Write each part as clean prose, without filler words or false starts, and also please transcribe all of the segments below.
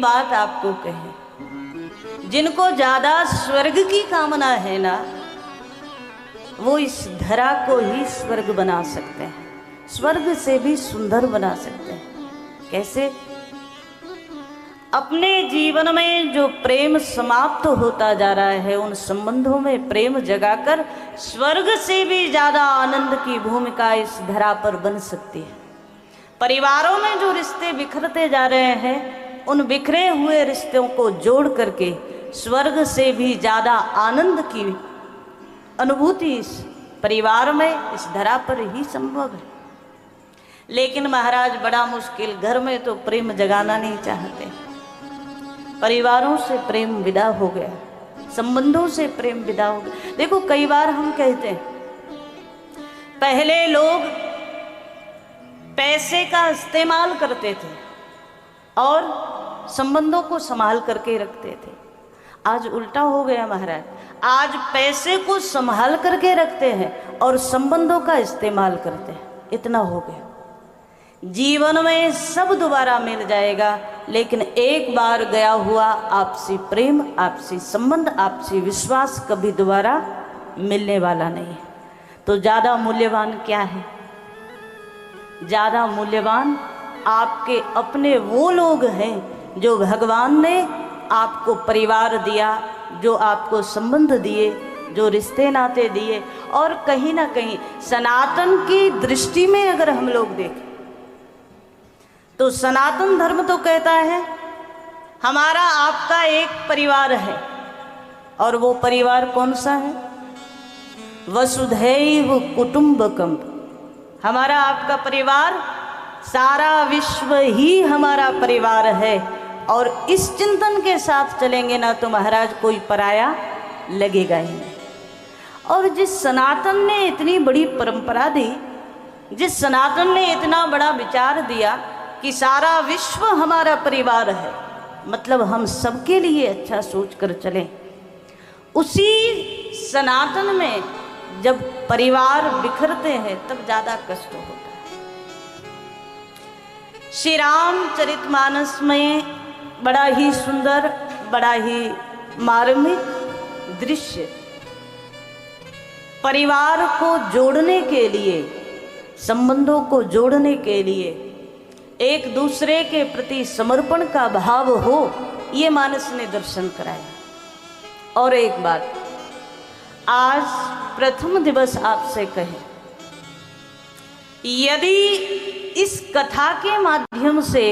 बात आपको कहें, जिनको ज्यादा स्वर्ग की कामना है ना, वो इस धरा को ही स्वर्ग बना सकते हैं, स्वर्ग से भी सुंदर बना सकते हैं। कैसे? अपने जीवन में जो प्रेम समाप्त होता जा रहा है, उन संबंधों में प्रेम जगाकर स्वर्ग से भी ज्यादा आनंद की भूमिका इस धरा पर बन सकती है। परिवारों में जो रिश्ते बिखरते जा रहे हैं, उन बिखरे हुए रिश्तों को जोड़ करके स्वर्ग से भी ज्यादा आनंद की अनुभूति इस परिवार में, इस धरा पर ही संभव है। लेकिन महाराज बड़ा मुश्किल, घर में तो प्रेम जगाना नहीं चाहते, परिवारों से प्रेम विदा हो गया, संबंधों से प्रेम विदा हो गया। देखो कई बार हम कहते हैं, पहले लोग पैसे का इस्तेमाल करते थे और संबंधों को संभाल करके रखते थे। आज उल्टा हो गया महाराज, आज पैसे को संभाल करके रखते हैं और संबंधों का इस्तेमाल करते हैं। इतना हो गया। जीवन में सब दोबारा मिल जाएगा, लेकिन एक बार गया हुआ आपसी प्रेम, आपसी संबंध, आपसी विश्वास कभी दोबारा मिलने वाला नहीं है। तो ज़्यादा मूल्यवान क्या है? ज़्यादा मूल्यवान आपके अपने वो लोग हैं जो भगवान ने आपको परिवार दिया, जो आपको संबंध दिए, जो रिश्ते नाते दिए। और कहीं ना कहीं सनातन की दृष्टि में अगर हम लोग देखें तो सनातन धर्म तो कहता है हमारा आपका एक परिवार है, और वो परिवार कौन सा है? वसुधैव कुटुंबकम। हमारा आपका परिवार, सारा विश्व ही हमारा परिवार है। और इस चिंतन के साथ चलेंगे ना तो महाराज कोई पराया लगेगा ही नहीं। और जिस सनातन ने इतनी बड़ी परंपरा दी, जिस सनातन ने इतना बड़ा विचार दिया कि सारा विश्व हमारा परिवार है, मतलब हम सबके लिए अच्छा सोच कर चलें, उसी सनातन में जब परिवार बिखरते हैं तब ज़्यादा कष्ट होता है। श्री रामचरितमानस में बड़ा ही सुंदर, बड़ा ही मार्मिक दृश्य, परिवार को जोड़ने के लिए, संबंधों को जोड़ने के लिए, एक दूसरे के प्रति समर्पण का भाव हो, ये मानस ने दर्शन कराया। और एक बात आज प्रथम दिवस आपसे कहें, यदि इस कथा के माध्यम से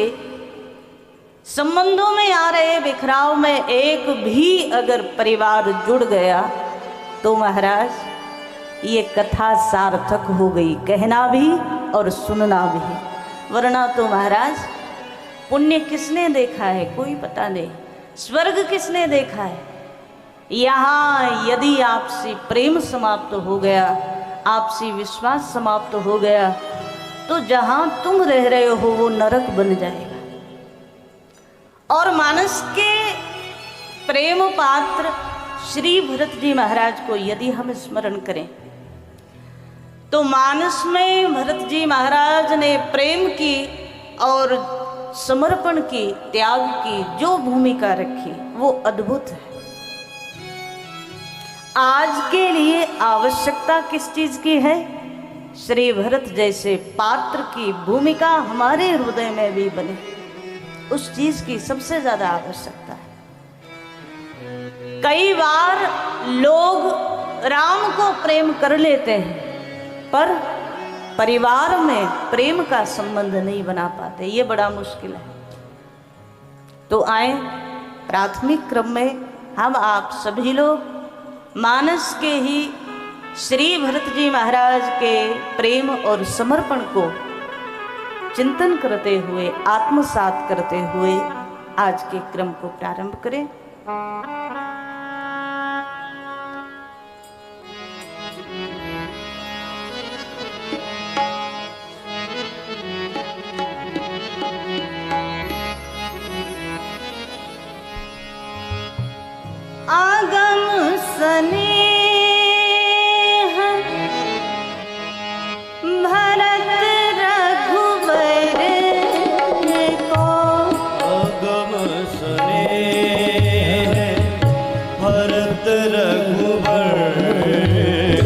संबंधों में आ रहे बिखराव में एक भी अगर परिवार जुड़ गया तो महाराज ये कथा सार्थक हो गई, कहना भी और सुनना भी। वरना तो महाराज पुण्य किसने देखा है? कोई पता नहीं। स्वर्ग किसने देखा है? यहाँ यदि आपसी प्रेम समाप्त हो गया, आपसी विश्वास समाप्त हो गया, तो जहाँ तुम रह रहे हो वो नरक बन जाएगा। और मानस के प्रेम पात्र श्री भरत जी महाराज को यदि हम स्मरण करें तो मानस में भरत जी महाराज ने प्रेम की और समर्पण की, त्याग की जो भूमिका रखी वो अद्भुत है। आज के लिए आवश्यकता किस चीज की है? श्री भरत जैसे पात्र की भूमिका हमारे हृदय में भी बने, उस चीज की सबसे ज्यादा आवश्यकता है। कई बार लोग राम को प्रेम कर लेते हैं पर परिवार में प्रेम का संबंध नहीं बना पाते, ये बड़ा मुश्किल है। तो आए प्राथमिक क्रम में हम आप सभी लोग मानस के ही श्री भरत जी महाराज के प्रेम और समर्पण को चिंतन करते हुए, आत्मसात करते हुए आज के क्रम को प्रारंभ करें। आगम स्नेह भरत रघुबर को, आगम स्नेह भरत रघुबर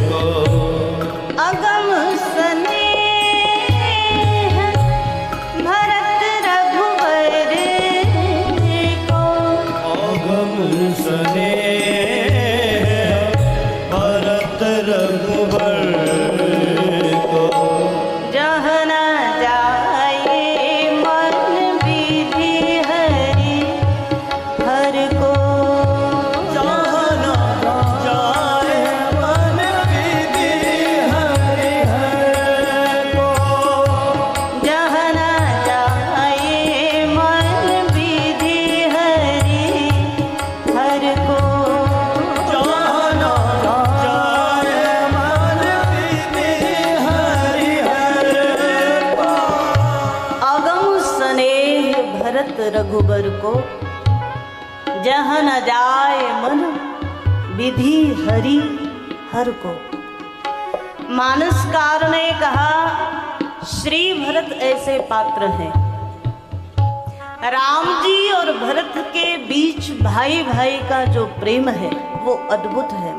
को, अगम स्नेह भरत रघुबर को, अगम स्नेह भरत रघुबर को, जहाँ न जाए मन विधि हरि हर को, जहाँ न जाए मन विधि हरि हर को, जहाँ न जाए मन विधि हरि हर को, जहाँ न जाए मन विधि हरि हर को। अगम स्नेह भरत रघुबर को, जहाँ न जाए मन विधि हरि हर को। मानसकार ने कहा श्री भरत ऐसे पात्र हैं, राम जी और भरत के बीच भाई भाई का जो प्रेम है वो अद्भुत है।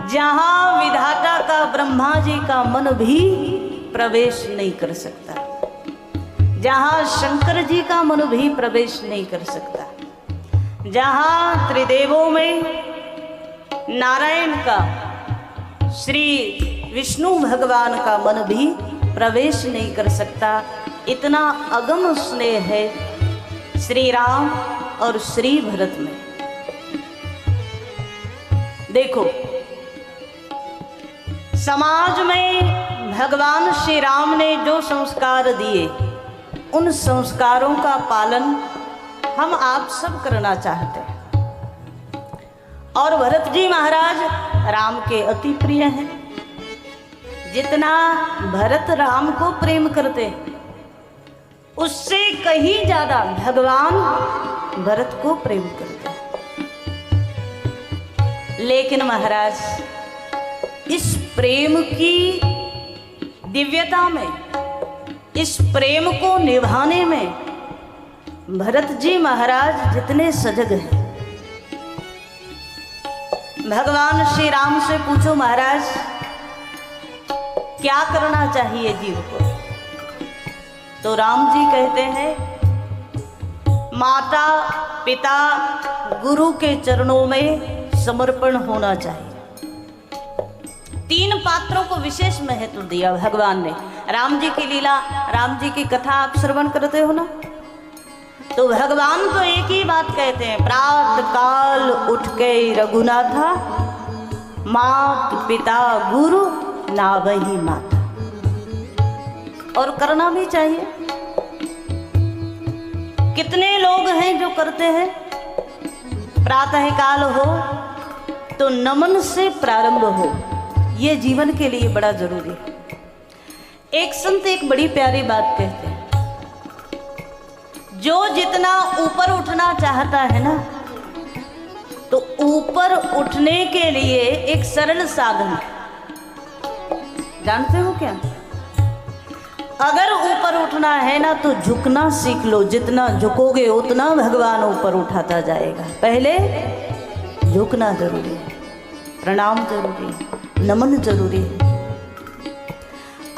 जहां विधाता का ब्रह्मा जी का मन भी प्रवेश नहीं कर सकता, जहां शंकर जी का मन भी प्रवेश नहीं कर सकता, जहां त्रिदेवों में नारायण का श्री विष्णु भगवान का मन भी प्रवेश नहीं कर सकता, इतना अगम स्नेह है श्री राम और श्री भरत में। देखो समाज में भगवान श्री राम ने जो संस्कार दिए उन संस्कारों का पालन हम आप सब करना चाहते हैं। और भरत जी महाराज राम के अति प्रिय हैं। जितना भरत राम को प्रेम करते हैं उससे कहीं ज्यादा भगवान भरत को प्रेम करते हैं। लेकिन महाराज इस प्रेम की दिव्यता में, इस प्रेम को निभाने में भरत जी महाराज जितने सजग हैं। भगवान श्री राम से पूछो महाराज क्या करना चाहिए जीव को, तो राम जी कहते हैं माता पिता गुरु के चरणों में समर्पण होना चाहिए। तीन पात्रों को विशेष महत्व दिया भगवान ने। राम जी की लीला, राम जी की कथा आप श्रवण करते हो ना, तो भगवान तो एक ही बात कहते हैं, प्रातः काल उठ के रघुनाथा, मात पिता गुरु नावही माता। और करना भी चाहिए। कितने लोग हैं जो करते हैं, प्रातः काल हो तो नमन से प्रारंभ हो, ये जीवन के लिए बड़ा जरूरी है। एक संत एक बड़ी प्यारी बात कहते हैं, जो जितना ऊपर उठना चाहता है ना, तो ऊपर उठने के लिए एक सरल साधन है। जानते हो क्या? अगर ऊपर उठना है ना तो झुकना सीख लो। जितना झुकोगे उतना भगवान ऊपर उठाता जाएगा। पहले झुकना जरूरी है, प्रणाम जरूरी है, नमन जरूरी है।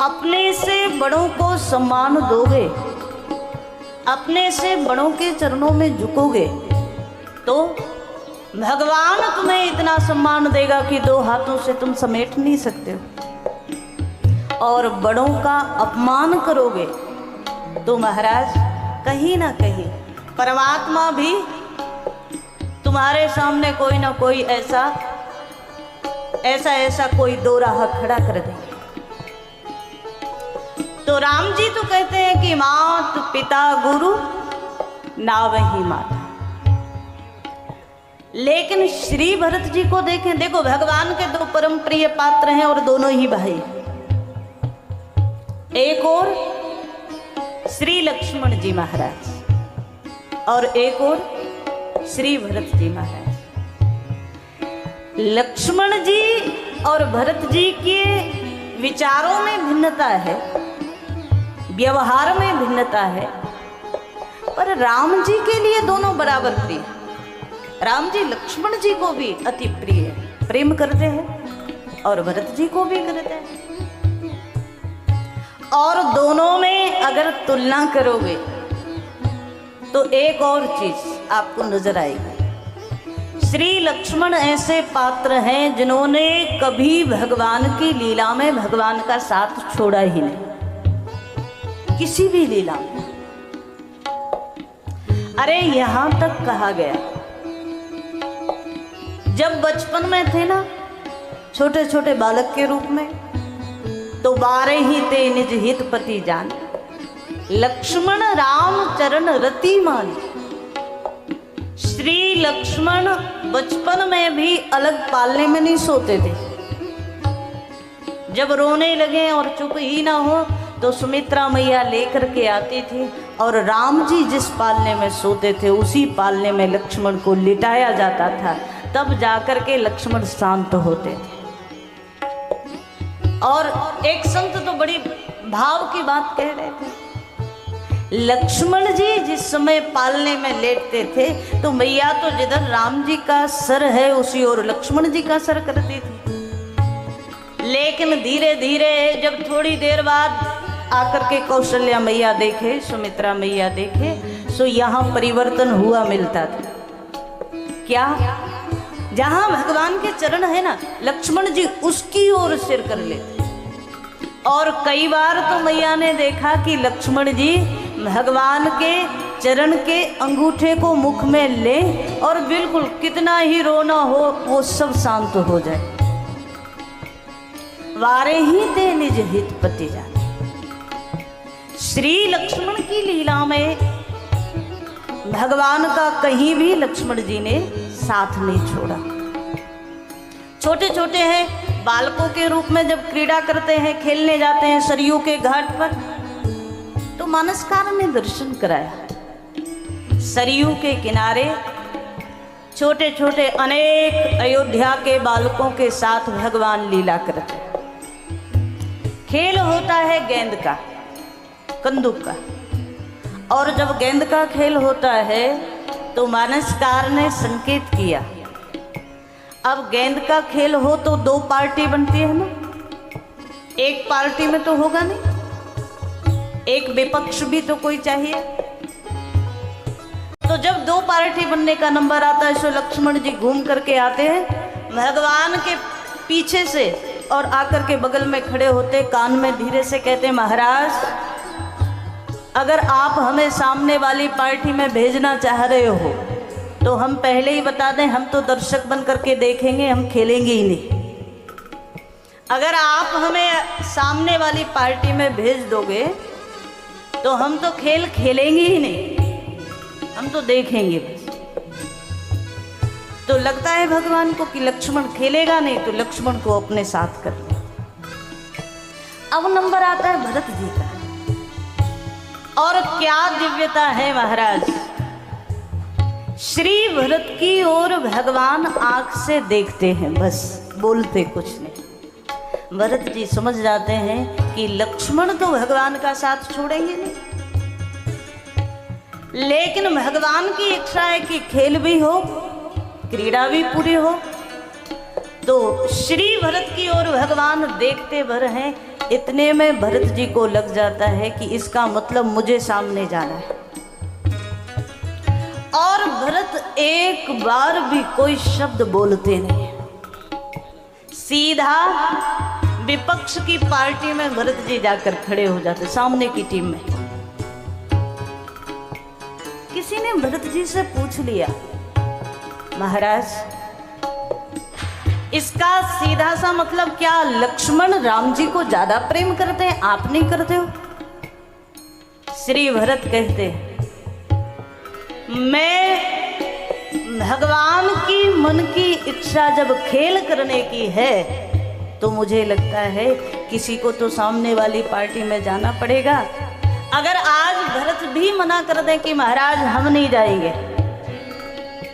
अपने से बड़ों को सम्मान दोगे, अपने से बड़ों के चरणों में झुकोगे तो भगवान तुम्हें इतना सम्मान देगा कि दो हाथों से तुम समेट नहीं सकते हो। और बड़ों का अपमान करोगे तो महाराज कहीं ना कहीं परमात्मा भी तुम्हारे सामने कोई ना कोई ऐसा कोई दो राह खड़ा कर देंगे। तो राम जी तो कहते हैं कि मात पिता गुरु नावही माता। लेकिन श्री भरत जी को देखें, देखो भगवान के दो परम प्रिय पात्र हैं और दोनों ही भाई। एक और श्री लक्ष्मण जी महाराज और एक और श्री भरत जी महाराज। लक्ष्मण जी और भरत जी के विचारों में भिन्नता है, व्यवहार में भिन्नता है, पर राम जी के लिए दोनों बराबर प्रिय। राम जी लक्ष्मण जी को भी अति प्रिय है, प्रेम करते हैं और भरत जी को भी करते हैं। और दोनों में अगर तुलना करोगे तो एक और चीज आपको नजर आएगी। श्री लक्ष्मण ऐसे पात्र हैं जिन्होंने कभी भगवान की लीला में भगवान का साथ छोड़ा ही नहीं, किसी भी लीला में। अरे यहां तक कहा गया, जब बचपन में थे ना, छोटे छोटे बालक के रूप में, तो 12 ही ते निज हित पति जान, लक्ष्मण राम चरण रति मान। श्री लक्ष्मण बचपन में भी अलग पालने में नहीं सोते थे। जब रोने लगे और चुप ही ना हो तो सुमित्रा मैया लेकर के आती थी, और राम जी जिस पालने में सोते थे उसी पालने में लक्ष्मण को लिटाया जाता था, तब जाकर के लक्ष्मण शांत होते थे। और एक संत तो बड़ी भाव की बात कह रहे थे, लक्ष्मण जी जिस समय पालने में लेटते थे तो मैया तो जिधर राम जी का सर है उसी ओर लक्ष्मण जी का सर करती थी। लेकिन धीरे धीरे जब थोड़ी देर बाद आकर के कौशल्या मैया देखे, सुमित्रा मैया देखे, तो यहाँ परिवर्तन हुआ मिलता था। क्या? जहां भगवान के चरण है ना, लक्ष्मण जी उसकी ओर सिर कर लेते। और कई बार तो मैया ने देखा कि लक्ष्मण जी भगवान के चरण के अंगूठे को मुख में ले और बिल्कुल कितना ही रोना हो वो सब शांत हो जाए। वारे ही ते निज हित पति जाने। श्री लक्ष्मण की लीला में भगवान का कहीं भी लक्ष्मण जी ने साथ नहीं छोड़ा। छोटे छोटे हैं, बालकों के रूप में जब क्रीड़ा करते हैं, खेलने जाते हैं सरयू के घाट पर, तो मानसकार ने दर्शन कराया। सरयू के किनारे छोटे छोटे अनेक अयोध्या के बालकों के साथ भगवान लीला करते हैं। खेल होता है गेंद का, कंदूक का, और जब गेंद का खेल होता है तो मानसकार ने संकेत किया, अब गेंद का खेल हो तो 2 पार्टी बनती है ना, एक पार्टी में तो होगा नहीं, एक विपक्ष भी तो कोई चाहिए। तो जब 2 पार्टी बनने का नंबर आता है तो लक्ष्मण जी घूम करके आते हैं भगवान के पीछे से और आकर के बगल में खड़े होते, कान में धीरे से कहते, महाराज अगर आप हमें सामने वाली पार्टी में भेजना चाह रहे हो तो हम पहले ही बता दें, हम तो दर्शक बन करके देखेंगे, हम खेलेंगे ही नहीं। अगर आप हमें सामने वाली पार्टी में भेज दोगे तो हम तो खेल खेलेंगे ही नहीं, हम तो देखेंगे बस। तो लगता है भगवान को कि लक्ष्मण खेलेगा नहीं, तो लक्ष्मण को अपने साथ कर ले। अब नंबर आता है भरत जी का, और क्या दिव्यता है महाराज। श्री भरत की ओर भगवान आंख से देखते हैं, बस बोलते कुछ नहीं। भरत जी समझ जाते हैं कि लक्ष्मण तो भगवान का साथ छोड़ेंगे नहीं, लेकिन भगवान की इच्छा है कि खेल भी हो, क्रीड़ा भी पूरी हो। तो श्री भरत की ओर भगवान देखते भर हैं। इतने में भरत जी को लग जाता है कि इसका मतलब मुझे सामने जाना है, और भरत एक बार भी कोई शब्द बोलते नहीं, सीधा विपक्ष की पार्टी में भरत जी जाकर खड़े हो जाते, सामने की टीम में। किसी ने भरत जी से पूछ लिया, महाराज इसका सीधा सा मतलब क्या लक्ष्मण राम जी को ज्यादा प्रेम करते हैं, आप नहीं करते हो? श्री भरत कहते, मैं भगवान की मन की इच्छा जब खेल करने की है तो मुझे लगता है किसी को तो सामने वाली पार्टी में जाना पड़ेगा। अगर आज भरत भी मना कर दें कि महाराज हम नहीं जाएंगे,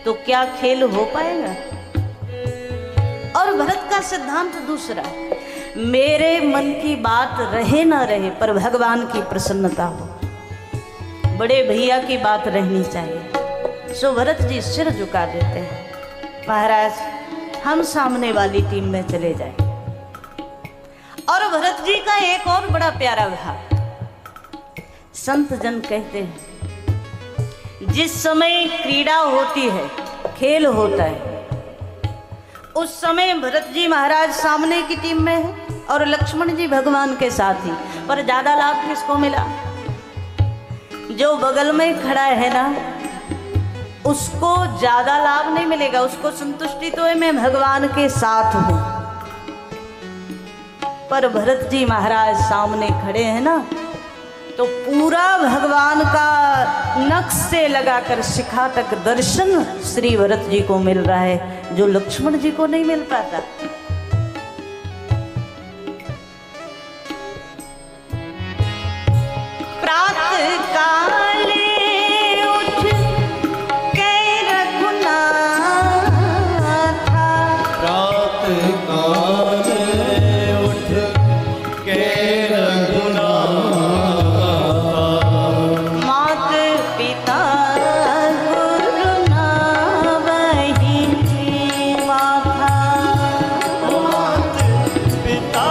तो क्या खेल हो पाएगा? और भरत का सिद्धांत दूसरा, मेरे मन की बात रहे ना रहे पर भगवान की प्रसन्नता हो, बड़े भैया की बात रहनी चाहिए। सो भरत जी सिर झुका देते हैं, महाराज हम सामने वाली टीम में चले जाए। और भरत जी का एक और बड़ा प्यारा भाव, संत जन कहते हैं जिस समय क्रीड़ा होती है, खेल होता है, उस समय भरत जी महाराज सामने की टीम में है और लक्ष्मण जी भगवान के साथ ही। पर ज्यादा लाभ किसको मिला? जो बगल में खड़ा है ना, उसको ज्यादा लाभ नहीं मिलेगा। उसको संतुष्टि तो है मैं भगवान के साथ हूं, पर भरत जी महाराज सामने खड़े हैं ना, तो पूरा भगवान का नख से लगाकर शिखा तक दर्शन श्री भरत जी को मिल रहा है, जो लक्ष्मण जी को नहीं मिल पाता। प्रातः काले उठ के रघुनाथ, प्रातः काले उठ के रघुनाथ, मात पिता गुरु नावहि माथा, मात पिता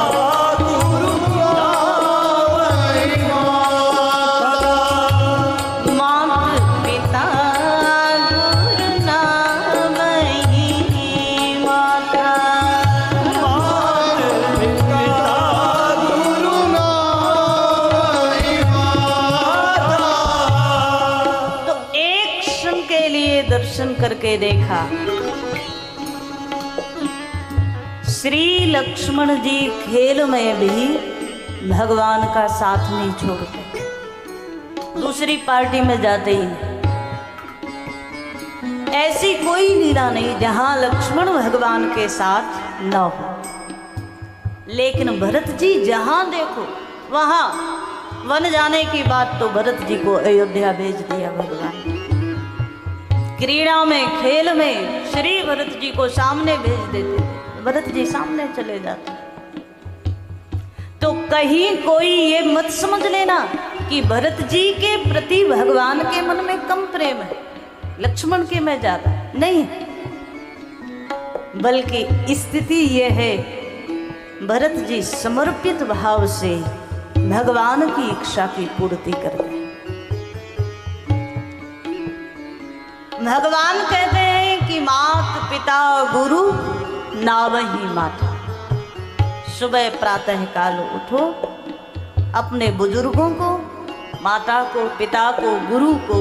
गुरु नावहि माता, मात पिता गुरु नावहि माता। मात पिता गुरु नावहि माता। तो एक क्षण के लिए दर्शन करके देखा, श्री लक्ष्मण जी खेल में भी भगवान का साथ नहीं छोड़ते, दूसरी पार्टी में जाते ही नहीं। ऐसी कोई लीला नहीं जहां लक्ष्मण भगवान के साथ न हो। लेकिन भरत जी जहां देखो वहां वन जाने की बात, तो भरत जी को अयोध्या भेज दिया भगवान। क्रीड़ा में, खेल में श्री भरत जी को सामने भेज देते, भरत जी सामने चले जाते। तो कहीं कोई ये मत समझ लेना कि भरत जी के प्रति भगवान के मन में कम प्रेम है, लक्ष्मण के में ज्यादा नहीं, बल्कि स्थिति यह है भरत जी समर्पित भाव से भगवान की इच्छा की पूर्ति करते हैं। भगवान कहते हैं कि मात पिता गुरु नावहि माता। सुबह प्रातः काल उठो, अपने बुजुर्गों को, माता को, पिता को, गुरु को,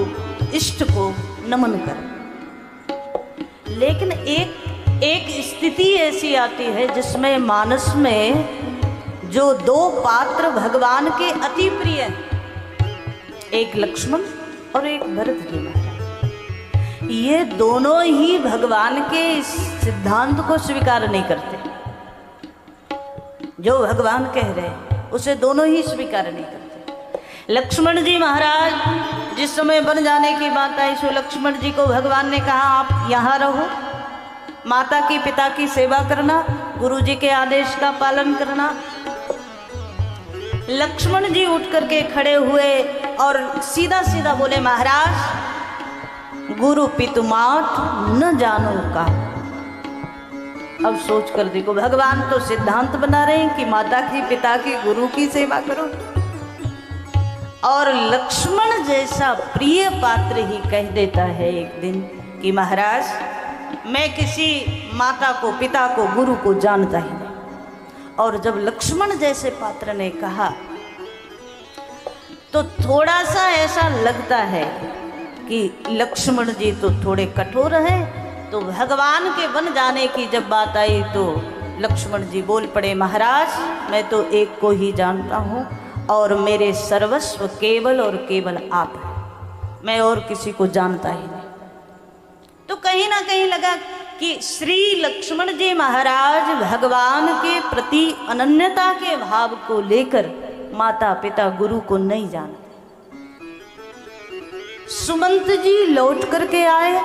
इष्ट को नमन करो। लेकिन एक स्थिति ऐसी आती है जिसमें मानस में जो दो पात्र भगवान के अति प्रिय हैं, एक लक्ष्मण और एक भरत जी महाराज, ये दोनों ही भगवान के इस सिद्धांत को स्वीकार नहीं करते। जो भगवान कह रहे हैं उसे दोनों ही स्वीकार नहीं करते। लक्ष्मण जी महाराज जिस समय बन जाने की बात आई, सो लक्ष्मण जी को भगवान ने कहा आप यहाँ रहो, माता की पिता की सेवा करना, गुरु जी के आदेश का पालन करना। लक्ष्मण जी उठ करके खड़े हुए और सीधा सीधा बोले महाराज गुरु पितु मात न जानो का। अब सोच कर देखो, भगवान तो सिद्धांत बना रहे हैं कि माता की, पिता की, गुरु की सेवा करो, और लक्ष्मण जैसा प्रिय पात्र ही कह देता है एक दिन कि महाराज मैं किसी माता को, पिता को, गुरु को जानता ही नहीं। और जब लक्ष्मण जैसे पात्र ने कहा तो थोड़ा सा ऐसा लगता है कि लक्ष्मण जी तो थोड़े कठोर हैं। तो भगवान के बन जाने की जब बात आई तो लक्ष्मण जी बोल पड़े महाराज मैं तो एक को ही जानता हूँ और मेरे सर्वस्व केवल और केवल आप हैं, मैं और किसी को जानता ही नहीं। तो कहीं ना कहीं लगा कि श्री लक्ष्मण जी महाराज भगवान के प्रति अनन्यता के भाव को लेकर माता पिता गुरु को नहीं जानते। सुमंत जी लौट करके आए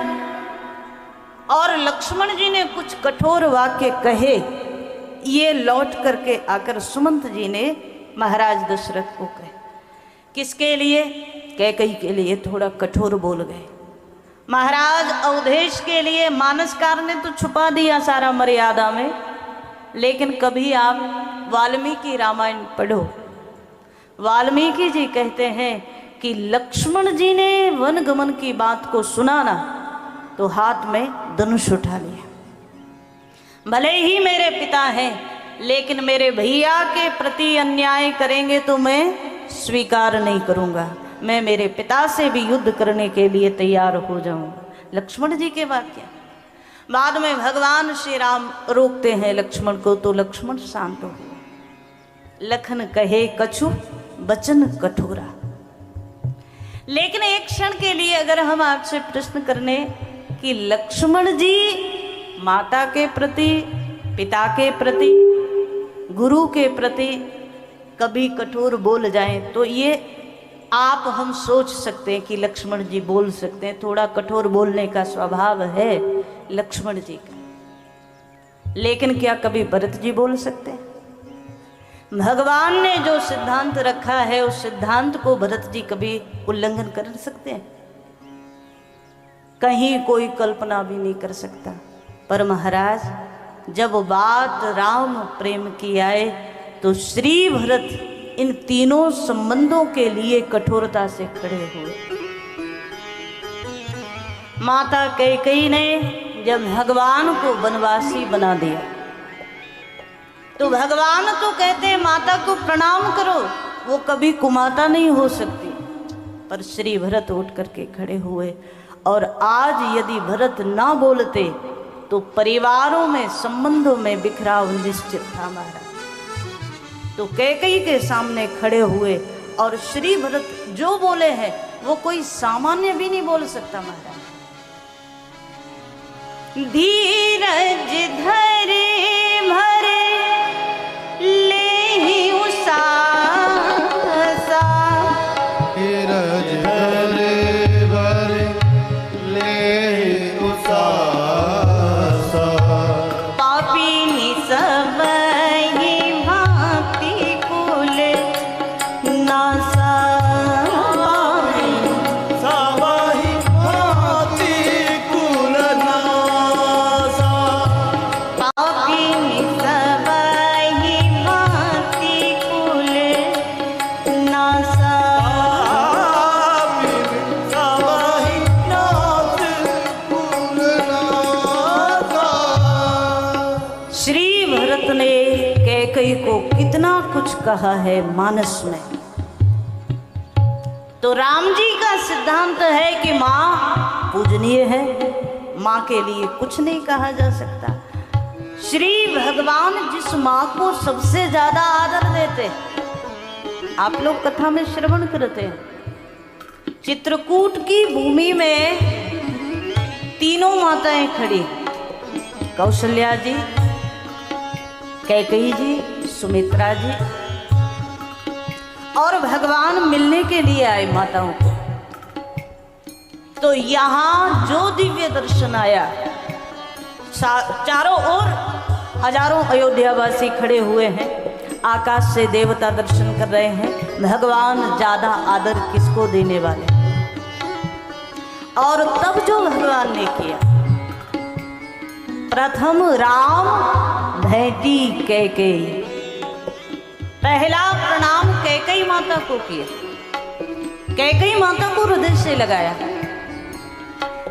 और लक्ष्मण जी ने कुछ कठोर वाक्य कहे। ये लौट करके आकर सुमंत जी ने महाराज दशरथ को कहे, किसके लिए? कैकई के लिए थोड़ा कठोर बोल गए। महाराज अवधेश के लिए मानसकार ने तो छुपा दिया सारा मर्यादा में, लेकिन कभी आप वाल्मीकि रामायण पढ़ो। वाल्मीकि जी कहते हैं कि लक्ष्मण जी ने वन गमन की बात को सुना ना तो हाथ में धनुष उठा लिया। भले ही मेरे पिता हैं, लेकिन मेरे भैया के प्रति अन्याय करेंगे तो मैं स्वीकार नहीं करूंगा, मैं मेरे पिता से भी युद्ध करने के लिए तैयार हो जाऊंगा। लक्ष्मण जी के वाक्य। बाद में भगवान श्री राम रोकते हैं लक्ष्मण को, तो लक्ष्मण शांत हो। लखन कहे कछु बचन कठोरा। लेकिन एक क्षण के लिए अगर हम आपसे प्रश्न करने कि लक्ष्मण जी माता के प्रति, पिता के प्रति, गुरु के प्रति कभी कठोर बोल जाएं, तो ये आप हम सोच सकते हैं कि लक्ष्मण जी बोल सकते हैं, थोड़ा कठोर बोलने का स्वभाव है लक्ष्मण जी का। लेकिन क्या कभी भरत जी बोल सकते हैं? भगवान ने जो सिद्धांत रखा है उस सिद्धांत को भरत जी कभी उल्लंघन कर सकते हैं? कहीं कोई कल्पना भी नहीं कर सकता। पर महाराज जब बात राम प्रेम की आए तो श्री भरत इन तीनों संबंधों के लिए कठोरता से खड़े हुए। माता कैकेयी ने जब भगवान को वनवासी बना दिया तो भगवान तो कहते हैं माता को प्रणाम करो, वो कभी कुमाता नहीं हो सकती। पर श्री भरत उठ करके खड़े हुए। और आज यदि भरत ना बोलते तो परिवारों में, संबंधों में बिखराव निश्चित था महाराज। तो कैकेयी के सामने खड़े हुए और श्री भरत जो बोले हैं वो कोई सामान्य भी नहीं बोल सकता महाराज। धीरज धरे भरे ले उसासा, धीरज धरे भरे ले उसासा, पापी निसबहि भांति कुल नासा, सावाहि भांति कुल नासा, पापी निसबहि भांति कुल नासा। सावाहि नाथ कुल नासा। श्री भरत ने कैकेयी को कितना कुछ कहा है मानस में। तो राम जी का सिद्धांत है कि माँ पूजनीय है, माँ के लिए कुछ नहीं कहा जा सकता। श्री भगवान जिस माँ को सबसे ज्यादा आदर देते, आप लोग कथा में श्रवण करते हैं, चित्रकूट की भूमि में तीनों माताएं खड़ी, कौशल्या जी, कैकेयी जी, सुमित्रा जी, और भगवान मिलने के लिए आए माताओं को। तो यहां जो दिव्य दर्शन आया, चारों ओर हजारों अयोध्यावासी खड़े हुए हैं, आकाश से देवता दर्शन कर रहे हैं। भगवान ज्यादा आदर किसको देने वाले? और तब जो भगवान ने किया, प्रथम राम भेंटी कैकेयी, पहला प्रणाम कैकेयी माता को किया, कैकेयी माता को हृदय से लगाया।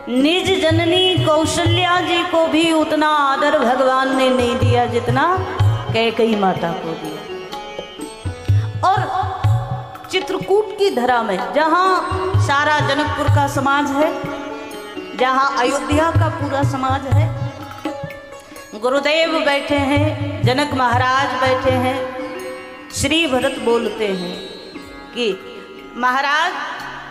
निज जननी कौशल्या जी को भी उतना आदर भगवान ने नहीं दिया जितना कैकेयी माता को दिया। और चित्रकूट की धरा में जहाँ सारा जनकपुर का समाज है, जहाँ अयोध्या का पूरा समाज है, गुरुदेव बैठे हैं, जनक महाराज बैठे हैं, श्री भरत बोलते हैं कि महाराज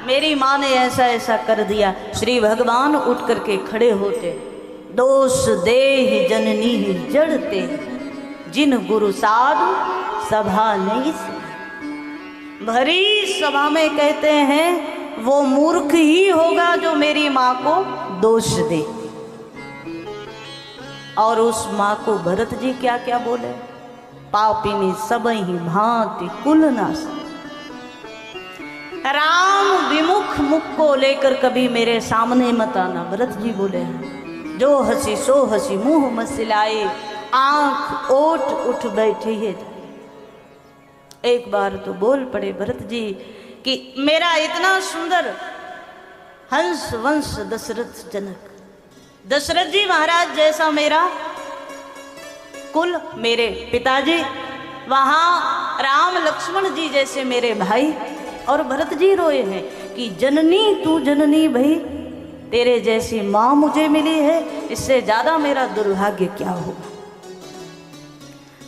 मेरी माँ ने ऐसा ऐसा कर दिया। श्री भगवान उठ करके खड़े होते, दोष देह जननी जड़ते, जिन गुरु साधु सभा नहीं सुनी। भरी सभा में कहते हैं वो मूर्ख ही होगा जो मेरी माँ को दोष दे। और उस माँ को भरत जी क्या क्या बोले, पापिनी सबहि भांति कुल नासा। राम विमुख मुख को लेकर कभी मेरे सामने मत आना। भरत जी बोले हैं, जो हंसी सो हंसी मुंह मसिलाए, आंख ओट उठ बैठी है। एक बार तो बोल पड़े भरत जी कि मेरा इतना सुंदर हंस वंश दशरथ जनक, दशरथ जी महाराज जैसा मेरा कुल, मेरे पिताजी, वहाँ राम लक्ष्मण जी जैसे मेरे भाई। और भरत जी रोए हैं कि जननी तू जननी भाई, तेरे जैसी माँ मुझे मिली है, इससे ज़्यादा मेरा दुर्भाग्य क्या होगा।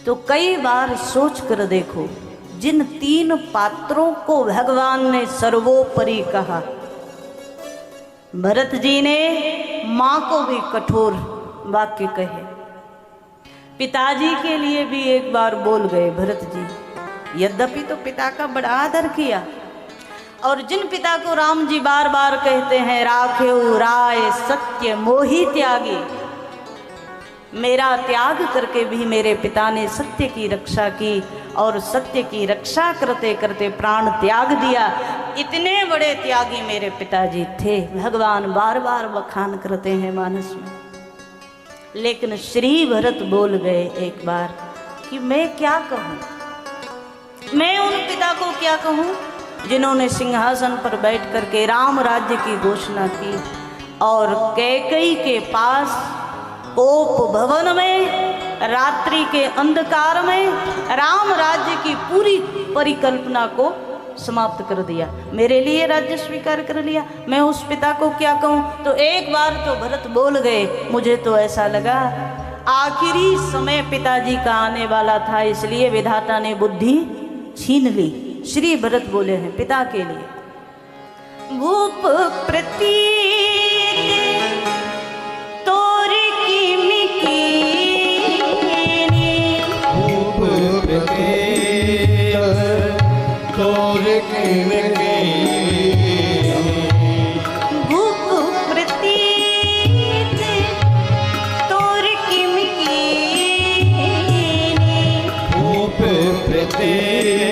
तो कई बार सोच कर देखो, जिन 3 पात्रों को भगवान ने सर्वोपरि कहा, भरत जी ने माँ को भी कठोर वाक्य कहे, पिताजी के लिए भी एक बार बोल गए भरत जी। यद्यपि तो पिता का बड़ा आदर किया, और जिन पिता को राम जी बार बार कहते हैं, राखेउ राय सत्य मोहि त्यागी, मेरा त्याग करके भी मेरे पिता ने सत्य की रक्षा की, और सत्य की रक्षा करते करते प्राण त्याग दिया। इतने बड़े त्यागी मेरे पिताजी थे, भगवान बार बार बखान करते हैं मानस में। लेकिन श्री भरत बोल गए एक बार कि मैं क्या कहूँ, मैं उन पिता को क्या कहूँ जिन्होंने सिंहासन पर बैठ करके राम राज्य की घोषणा की, और कैकेयी के पास कोप भवन में रात्रि के अंधकार में राम राज्य की पूरी परिकल्पना को समाप्त कर दिया, मेरे लिए राज्य स्वीकार कर लिया। मैं उस पिता को क्या कहूँ। तो एक बार तो भरत बोल गए, मुझे तो ऐसा लगा आखिरी समय पिताजी का आने वाला था, इसलिए विधाता ने बुद्धि छीन ली। श्री भरत बोले हैं पिता के लिए, भूप प्रतीत तोर कीमिकीनी, भूप प्रतीत तोर कीमिकीनी, भूप प्रतीत तोर कीमिकीनी, भूप प्रतीत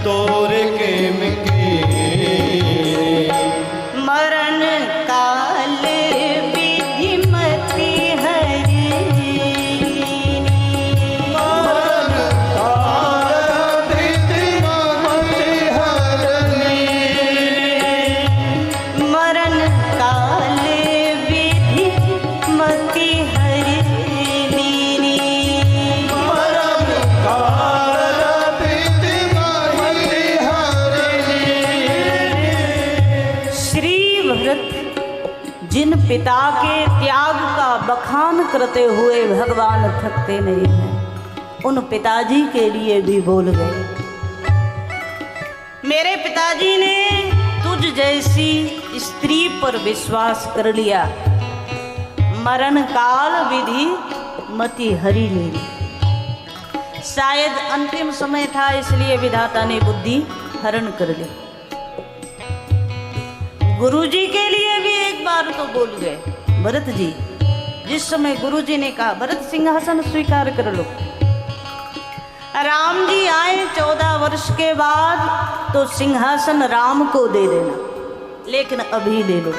तोर कीमिकीनी, मरण काल विधि मति हरिणी, मरण काल विधि मति हरिणी, मरण काल विधि मति हरिणी, मरण काल विधि मति हरिणी। श्री भरत जिन पिता के त्याग का बखान करते हुए भगवान थकते नहीं हैं, उन पिताजी के लिए भी बोल गए, मेरे पिताजी ने तुझ जैसी स्त्री पर विश्वास कर लिया, मरण काल विधि मति हरि ले ली। शायद अंतिम समय था, इसलिए विधाता ने बुद्धि हरण कर ली। गुरुजी के लिए भी एक बार तो बोल गए भरत जी, जिस समय गुरुजी ने कहा भरत सिंहासन स्वीकार कर लो, राम जी आए 14 वर्ष के बाद तो सिंहासन राम को दे देना, लेकिन अभी ले लो।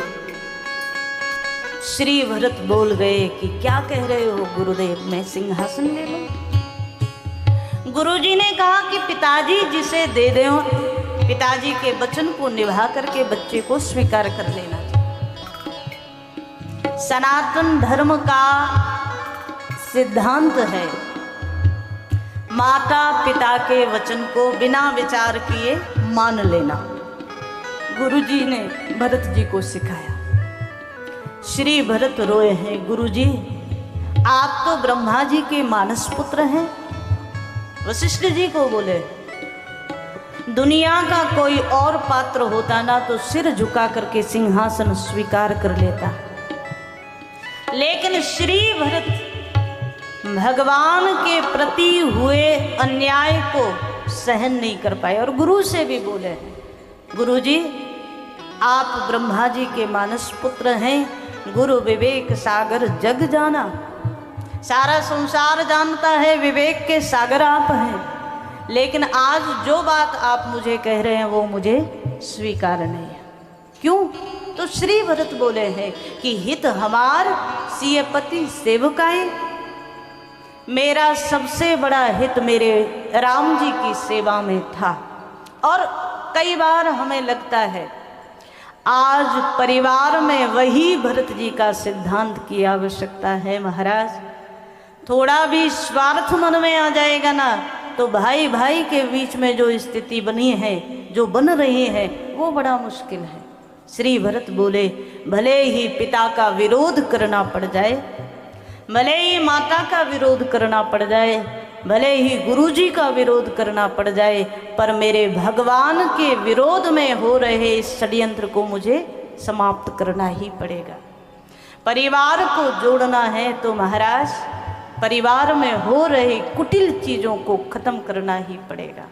श्री भरत बोल गए कि क्या कह रहे हो गुरुदेव, मैं सिंहासन ले लूं। गुरुजी ने कहा कि पिताजी जिसे दे दे, पिताजी के वचन को निभा करके बच्चे को स्वीकार कर लेना। सनातन धर्म का सिद्धांत है माता पिता के वचन को बिना विचार किए मान लेना। गुरुजी ने भरत जी को सिखाया। श्री भरत रोए हैं, गुरुजी आप तो ब्रह्मा जी के मानस पुत्र हैं। वशिष्ठ जी को बोले, दुनिया का कोई और पात्र होता ना तो सिर झुका करके सिंहासन स्वीकार कर लेता, लेकिन श्री भरत भगवान के प्रति हुए अन्याय को सहन नहीं कर पाए और गुरु से भी बोले, गुरुजी आप ब्रह्मा जी के मानस पुत्र हैं, गुरु विवेक सागर जग जाना, सारा संसार जानता है विवेक के सागर आप हैं, लेकिन आज जो बात आप मुझे कह रहे हैं वो मुझे स्वीकार नहीं है। क्यों? तो श्री भरत बोले हैं कि हित हमार सियपति सेवकाए, मेरा सबसे बड़ा हित मेरे राम जी की सेवा में था। और कई बार हमें लगता है आज परिवार में वही भरत जी का सिद्धांत की आवश्यकता है महाराज। थोड़ा भी स्वार्थ मन में आ जाएगा ना तो भाई भाई के बीच में जो स्थिति बनी है, जो बन रही है, वो बड़ा मुश्किल है। श्री भरत बोले भले ही पिता का विरोध करना पड़ जाए, भले ही माता का विरोध करना पड़ जाए, भले ही गुरुजी का विरोध करना पड़ जाए, पर मेरे भगवान के विरोध में हो रहे इस षड्यंत्र को मुझे समाप्त करना ही पड़ेगा। परिवार को जोड़ना है तो महाराज परिवार में हो रही कुटिल चीज़ों को खत्म करना ही पड़ेगा।